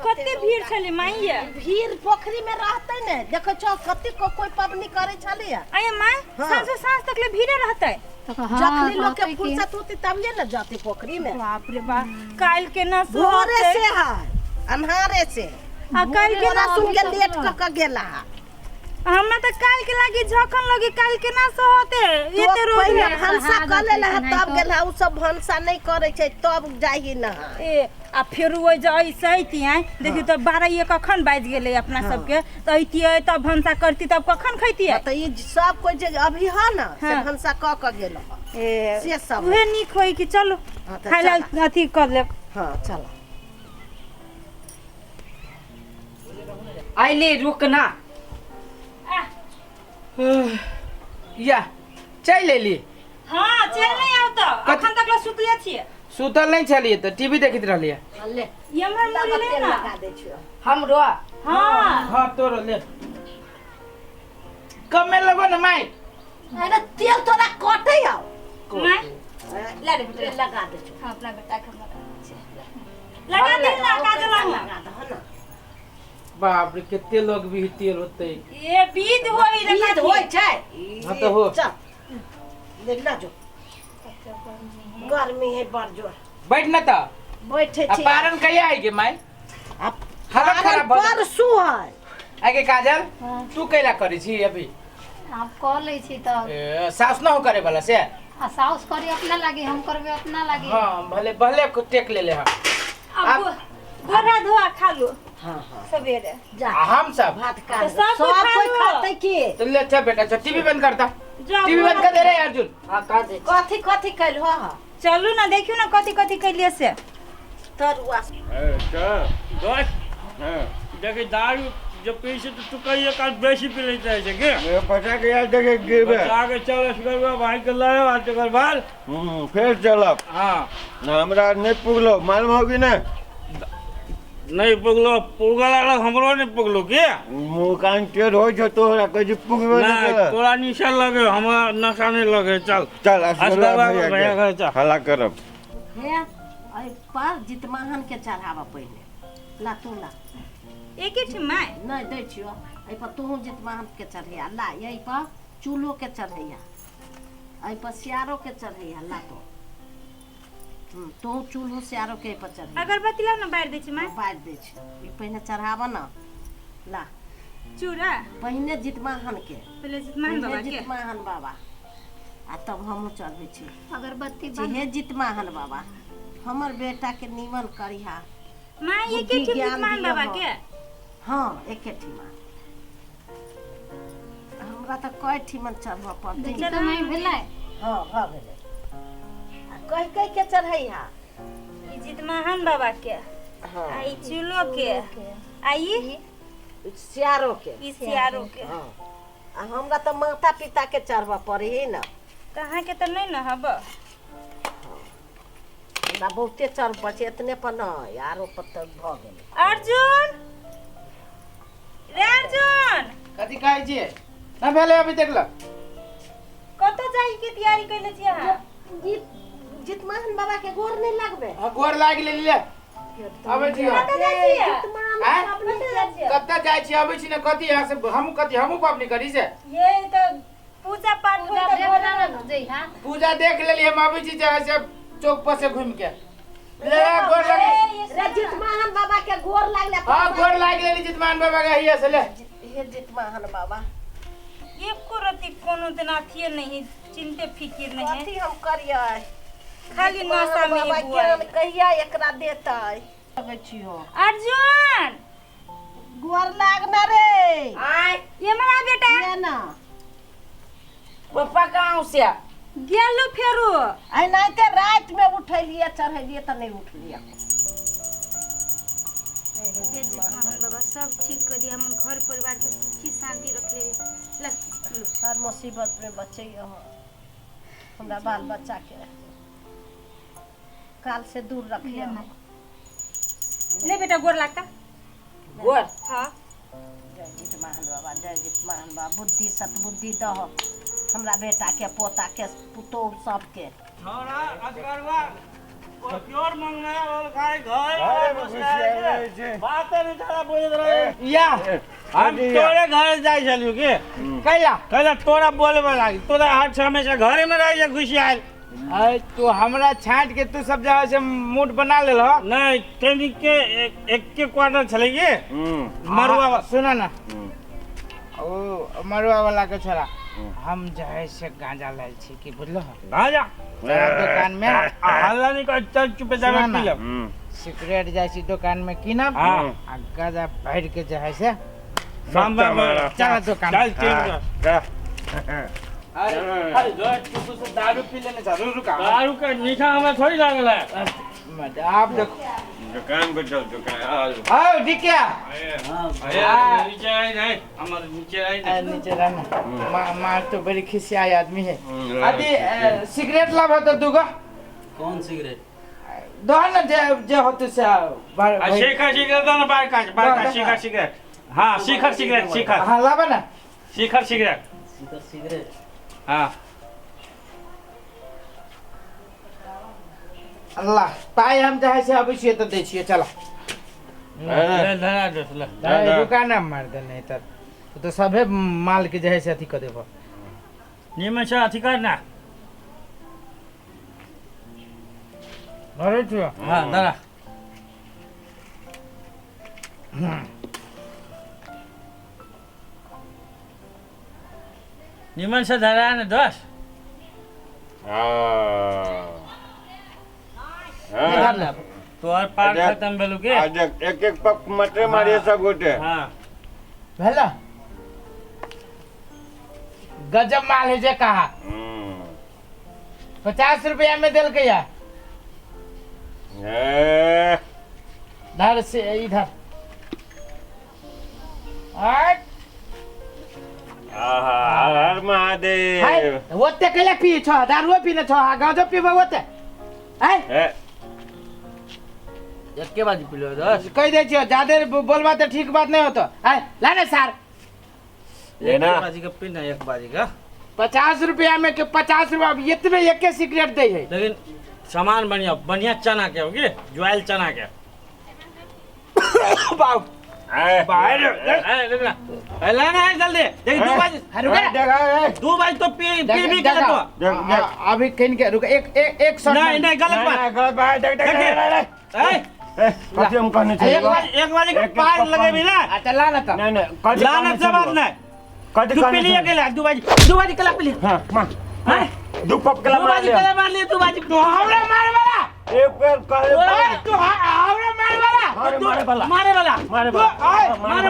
कते भीड़ छले माइया भीड़ पोखरी में रहते ने देखो छ कते को कोई पबनी करे छले आये माय सांझ सांझ तक ले भीड़ रहते जखनी लोग के फुर्सत होती तब ये न जाते पोखरी में। बाप रे बाप काल के ना भोरे से है अन्हारे से आ काल के ना सुन के लेट क गेला हमरा त काल के लागी झखन लगी काल के ना सोते एते रोज पहले भंसा कर ले तब गेला उ सब भंसा नहीं करे छै तब जाई ना ए आ फिर वो जाई सहिती है देखि तो 12 कखन बाज गेले अपना सबके त अइतिए तब भंसा करती तब कखन खैती है त ये सब कोई जे अभी है ना से भंसा क गेल ए से सब उहे निक होई कि चलो खाइला अथी कर ले। हां चलो आइले रुकना या चल लेली। हां चल नहीं आउ त अखन तक सुतले छिए सुतल नहीं छलिए त टीवी देखित रहलिए ले यमर मुरी ले ना लगा दे छियो हमरो हां हां तोरो ले कमे लगो न माई अरे तेल तोरा कटे आओ माय ला रे बेटा लगा दे छियो। हां अपना बेटा के लगा दे ना काजल लगा दे ना बाप रे केते लोग भी तेल होते ए बीद होई रे बीद होई छै हां तो हो चल देख ना जो गर्मी है बड़ जोर बैठ न त बैठे अब छी पारन कहिया आई गे माई अब हालत खराब परसू है आगे काजल तू कैला करी छी अभी आप कह ले छी त सास न हो करे वाला से साउस करी अपना लागे हम करबे अपना लागे। हां भले भले को टेक ले ले अब गोरा धोआ खा लो हां हां सवेरे जा हम सब भात खा सब कोई खाते की तो ले अच्छा बेटा अच्छा टीवी बंद करता जा टीवी बंद कर दे रे अर्जुन हां कर दे कथि कथि कैल हो हां चलू ना देखियो ना कथि कथि कैलिए से तरुआ देखिए दारू जो पीछे तो चुकाइए काल बेसी पी लेते हैं के मैं पता के यार देखे गिरबे आगे चल करबा भाई के लाए आज कर बाल फिर चलब हां ना हमरा नहीं पुगलो मालूम होगी ना नहीं पुगलो पुगला हमरो नहीं पुगलो के मुंह कान टेढ़ हो जो तोरा कहीं पुगबे ना नहीं तोरा निशा लगे हमरा नशा नहीं लगे चल चल अस्पताल भैया घर चल हला करब हे आई पर जितमाहन के चढ़ावा पहले ला तू ला एक ही माय नहीं दे छियो आई पर तू जितमाहन के चढ़ैया ला यही पर चूल्हो के चढ़ैया आई पर सियारो के चढ़ैया ला तो तो चूल्हो सियारो के पर चढ़ैया अगरबत्ती ला ना बार दे छी माय बार दे छी ई पहले चढ़ावा ना ला चूड़ा पहले जितमाहन के पहले जितमान बाबा के जितमाहन बाबा आ तब हम चढ़बै छी अगरबत्ती हे जितमाहन बाबा हमर बेटा के निमन करिहा माय एक ही जितमान बाबा के हाँ एक ठिमा हमरा त कई ठिमन चढ़बा पड़तै देखि त नहीं भेलै। हाँ भ गेलै आ कह कह के चढ़ैहा ई जितमान बाबा के हाँ आई चूलो के आई सियारो के ई सियारो के हाँ आ हमरा त माता पिता के चढ़बा पड़े ही ना कहाँ के त नहीं न हब हमरा बहुते चढ़ पड़े इतने पर न यारो पर त भ गेलै अर्जुन रे अर्जुन कथि कहै छियै ना भेले अभी देख ल कत जाई के तैयारी कइले छी अहाँ जितमान बाबा के गोर नहीं लगबे गोर लाग ले ले अबे छी कत जाई छी जितमान हैं? अपने जाय छी कत्ता जाय छी अबे छी न कथि यहाँ से हम कथि हमहु पापनी करी से ये तो पूजा पाठ होई पूजा त देख गोरा ना न जई हां पूजा देख लेली हम अबे छी जहाँ से चौक पर से घूम के ले गोर लागी रे जितमान बाबा के गोर लागले हां गोर लाग लेली जितमान बाबा के हिया से ले हे जितमान बाबा एको रति कोनो दिन अथिए नहीं चिंते फिकिर नहीं कथी हम करियै खाली नशा में बाबा ही बुआ ज्ञान कहिया एकरा देतै अबै छियो अर्जुन गोर लागना रे आय ये मेरा बेटा ये ना पप्पा कहाँ से गेलो फेरो आई नाइते रात में उठैलिए चढ़ैलिए त नहीं उठलिए बाबा सब ठीक कर दिया हम घर परिवार के सुखी शांति रख ले हर मुसीबत में बचैया हमरा बाल बच्चा के काल से दूर रखिए ले बेटा गोर लगता गोर हाँ जय जितमान बाबा जय जितमान बाबा बुद्धि सतबुद्धि दह हमरा बेटा के पोता के पुतोह सबके छोरा असगरवा और मंगना और खाए घर अरे घुसियाएल छै। बात नहीं जरा बोल रहे या हम तोरे घर जाय छलियो के कैला कहला तोरा बोले वाला तोरा हर हमेशा घरे में रह जा घुसी आयल अरे तू हमरा छांट के तू सब जगह से मूड बना ले लो नहीं ट्रेनिंग के एक के क्वार्टर चले ये मरुआ सुना ना ओ मरुआ वाला के छोरा हम जो है से गांजा लायल छी की बुझलो राजा तेरा दुकान में हल्ला नहीं कर चल चुपे जावे सुना ना। पी लो सिगरेट जैसी दुकान में कीनब हाँ। आ गांजा भर के जो है से सांबर में चल दुकान चल में। ठीक अरे तू तो दारू पी लेने जा रुका दारू का मीठा हमें थोड़ी लागल है आप देखो दुकान पे चल दुकान आओ डिकिया नीचे आई नहीं हमारे नीचे आई नहीं नीचे रहना मार तो बड़ी खिसियाई आदमी है हम्म, अभी सिगरेट लाभ तो दूगो कौन सिगरेट दो ना जे होते से शिखर सिगरेट ना बार का शिखर सिगरेट हाँ शिखर सिगरेट शिखर हाँ लावा ना शिखर सिगरेट सिगरेट हाँ अल्लाह पाए हम जहाँ से अभी से तो दे छिए चला ले धरा दे ले दुकान में मार दे नहीं तो सभे माल के जहाँ से अथी कर देबो नियम से अथी करना अरे तू हाँ धरा निमन से धरा है ना दोस्त तो और पार अच्छा। खत्म भेलु के आज एक एक पक मटे मारिए सब गोटे हाँ भेला गजब माल है जे कहा 50 रुपया में दिल के या धर से इधर हट हर महादेव हाय ओते केले पी छ दारू पीने छ गांजो पीबे ओते हाय एक के बाजी पिलो दस कह दे छियो ज्यादा बोलबा तो ठीक बात नहीं होतो हाय लाने सार लेना बाजी का पिन है एक बाजी का 50 रुपया में के 50 रुपया इतने एक के सिगरेट दे है लेकिन सामान बढ़िया बढ़िया चना के होगी ज्वाइल चना के बाप बाहर लाना है जल्दी देख दो बाजी दो बाजी तो पी पी भी के तो अभी कहीं के रुक एक शॉट नहीं नहीं गलत बात गलत बात देख कथी हम कहने एक बाजी के पार लगे भी ना अच्छा लाना तो नहीं नहीं लाना से बात नहीं कथी तू पी लिया के दो बाजी कला पी लिया हां मां दो पप कला दो बाजी कला मार लिया दो बाजी तो हमरा मारे वाला एक पेड़ काले ओए तू हमरा मारे वाला मारे वाला मारे वाला मारे वाला मारे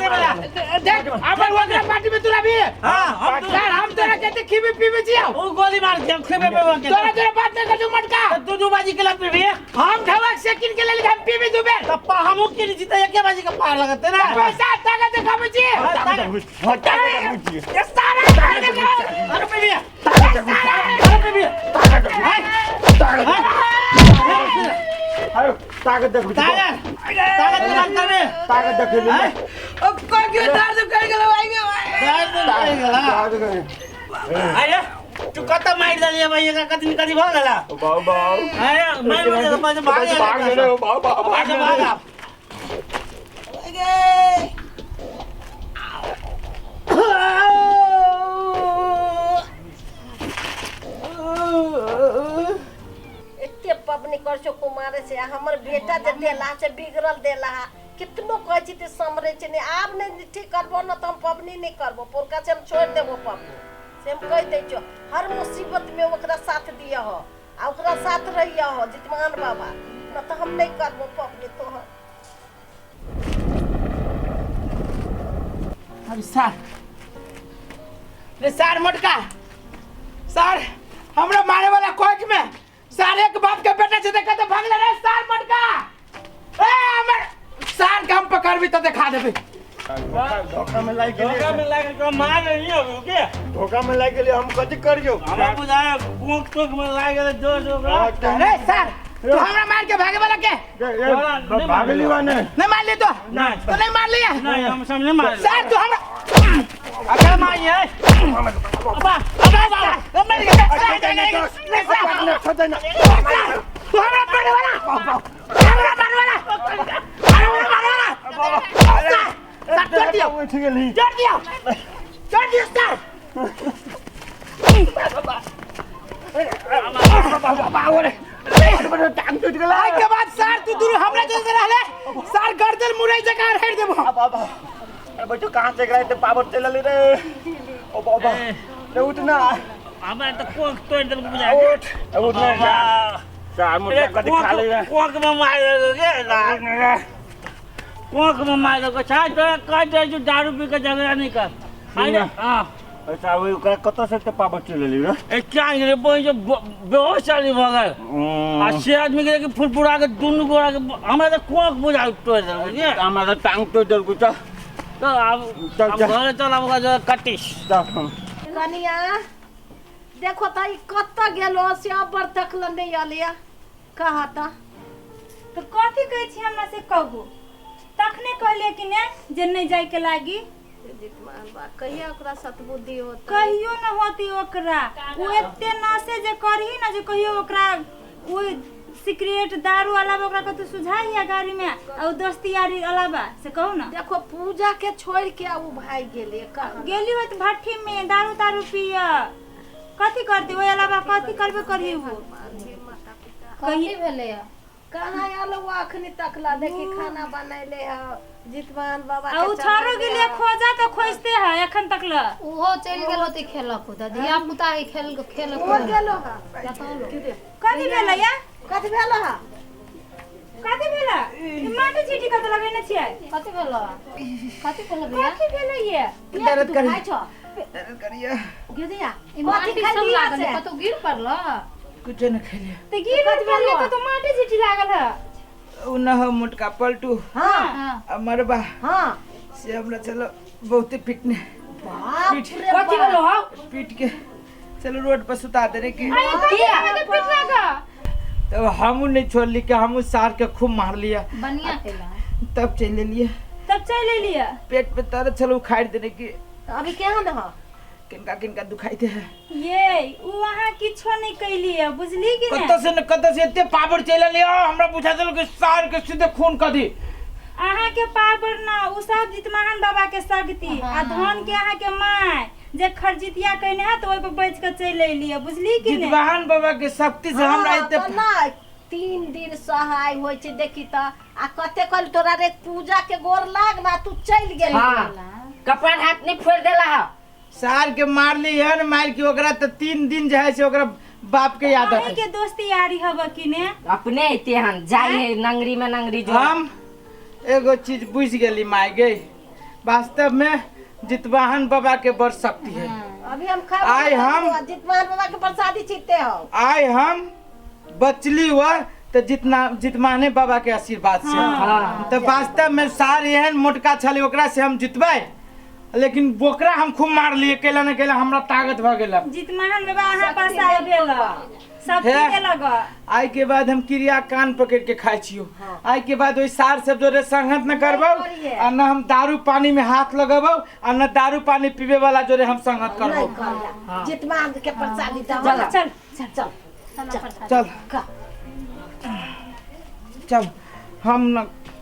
वाला देख अपन वगैरह पार्टी में तू भी हाँ यार हम तोरा कहते खीबी पीबी जिया वो गोली मार के खेबे पे के तोरा तोरा बात नहीं कर मटका तू दो बाजी कला पी भी हम ढवक सेकंड के लिए हम पीबी दुबे तप्पा हमू के जीता एक बाजी का पार लगते ना पैसा ताकत दिखा बची ये सारा अरे पे भी अरे पे भी ताकत देख ताकत लगता है ताकत देख अब को क्यों दर्द कर के लगाएंगे अरे तू कत मार दलिए भाई का कतनी कदी भ गला बाऊ बाऊ अरे मैं मुझे भाग गए बाऊ बाऊ भाग एते पबनी कर छो कुमारे से हमर बेटा जे देला से बिगड़ल देला कितनो कहै छी ते समरे छै ने आब नहीं ठीक करबो न त हम पबनी नहीं करबो पोरका से हम छोड़ देबो पबनी से हम कह दै छो हर मुसीबत में ओकरा साथ दिया हो आ ओकरा साथ रहिया हो जितमान बाबा न त हम नहीं करबो पबनी तोहर अरे सर रे सर मटका सर हमरा मारे वाला कोच में सर एक बाप के बेटा से देखा तो भागले रे सर मटका ए हमर सर काम पकड़ भी तो दिखा देबे धोखा में लाग धोखा में लाग के मार नहीं हो के धोखा में लाग गेली हम कथी करियो हमरा बुझाया कोक कोक में लाग गेल जोर जोर अरे सर तू हमरा मार के भागे वाला के भागली वाने नहीं मार ले तो नहीं तो नहीं मार लिया नहीं हम समझ मार सर तू हमरा अगर मारिए अबा अब मर गया तू हमरा मारे वाला हमरा मारे वाला सर छोड़ दियो ठीक है नहीं छोड़ दियो सर टांग टूट गेल आई के बाद सर तू दूर हमरा जैसे रहले सर गर्दन मुरई जगह हेर देबो अरे बच्चो कहां से गए थे पावर चल ले रे ओ बाबा रे उठ ना हमें तो कोक तोड़ दे बुझा उठ ना चार मुर्गा कदी खा ले कोक में मार के ना कोक में मार के छा तो कह दे जो दारू पी के झगड़ा नहीं कर हां अच्छा वो कत से ते पावर चल ले रे ए क्या रे बोई जो बेहोश चली मगर आ से आदमी के फुरफुरा के दुनु गोरा के हमें तो कोक बुझा तोड़ दे बुझे हमारा टांग टूट गेल कुछ तो अब घर चल अब जो कटिस कनिया देखो त ई कत गेलो से अबर तक नहीं आलिया कहा था तो कथी कहै छी हमरा से कहू तखने कहलिए कि ने जे नहीं जाय के लागी जितमान बा कहिया ओकरा सतबुद्धि होता कहियो न होती ओकरा वो एते नसे जे करही ना जे कहियो ओकरा वो सिगरेट दारू अलावा ओकरा कतौ सुझाई या गाड़ी में और दोस्ती यारी अलावा से कहू ना देखो पूजा के छोड़ के उ भाई गेले कहा गेली होत भट्ठी में दारू तारू पिया कथी करती ओय अलावा कथी करबे करी वो कहीं भेले कहाँ आलो वो अखनी तकला देखी खाना बनैले है जितवान बाबा आ उ छोरो के लिए खोजा तो खोजते है एखन तक ल ओहो चल गेलो त खेल कूद धिया पुता ही खेल वो गेलो हा कथी भेला या कथी भेलो हा कथी भेला माटी चीटी कत लगैने छियै कथि भेलो भैया कथी भेला ये दर्द करी खाइ छ दर्द करिया गिदिया ई माटी सब लागल कतो गिर पड़लो कुछ न खेलिया तो गिर भेला तो माटी चीटी लागल है उ न हो मोटका पलटू हां मरबा हां से हमरा चलो बहुते फिटने बाप रे कथी भेलो हो पीट के चलो रोड पर सुता दे रे की के पिट लगा तब हमू नहीं छोड़ली के हमू सार के खूब मार लिया बनिया केला तब चल लिए तब चले लिया पेट पे तर चलो उखाड़ देने की अभी केहन ह किनका किनका दुखाई थे ये उ वहां किछो नहीं कैली है बुझली कि कत से एते पावर चल लिया हमरा बुझा देल के सार के सीधे खून क दी अहाँ के पावर ना उ सब जितमान बाबा के शक्ति आ धन के अहाँ के माय जे खरजितिया कहने है तो ओइ पे बैठ के चल एलिए बुझली कि नहीं जितवाहन बाबा के शक्ति से हमरा एते ना 3 दिन सहाय होय छै देखी त आ कते कल तोरा रे पूजा के गोर लाग ना तू चल गेल कपड़ा हाथ नहीं फोड़ देला है सार के मार ली है न मार के ओकरा त 3 दिन जे है से ओकरा बाप के याद अहीं है के दोस्ती यारी हब कि ने अपने एते हन जाई है नंगरी में नंगरी जो हम एगो चीज बुझ गेली माय गई वास्तव में जितवाहन बाबा के बड़ शक्ति है अभी हम खा आय हम जितमान बाबा के प्रसादी छीते हो आय हम बचली हुआ तो जितमाने बाबा के आशीर्वाद से तो वास्तव में सार एहन मोटका छले ओकरा से हम जितबै लेकिन बोकरा हम खूब मार लिए केला न केला हमरा ताकत भ गेल जितमान बाबा अहाँ पास आए भेल सब के लगा आई के बाद हम क्रिया कान पकड़ के खाइ छियो आई के बाद ओइ सार सब जोरे संगत न करबो आ न हम दारू पानी में हाथ लगाबो आ न दारू पानी पीबे वाला जोरे हम संगत करबो जितमान के प्रसादी दो चल चल हम न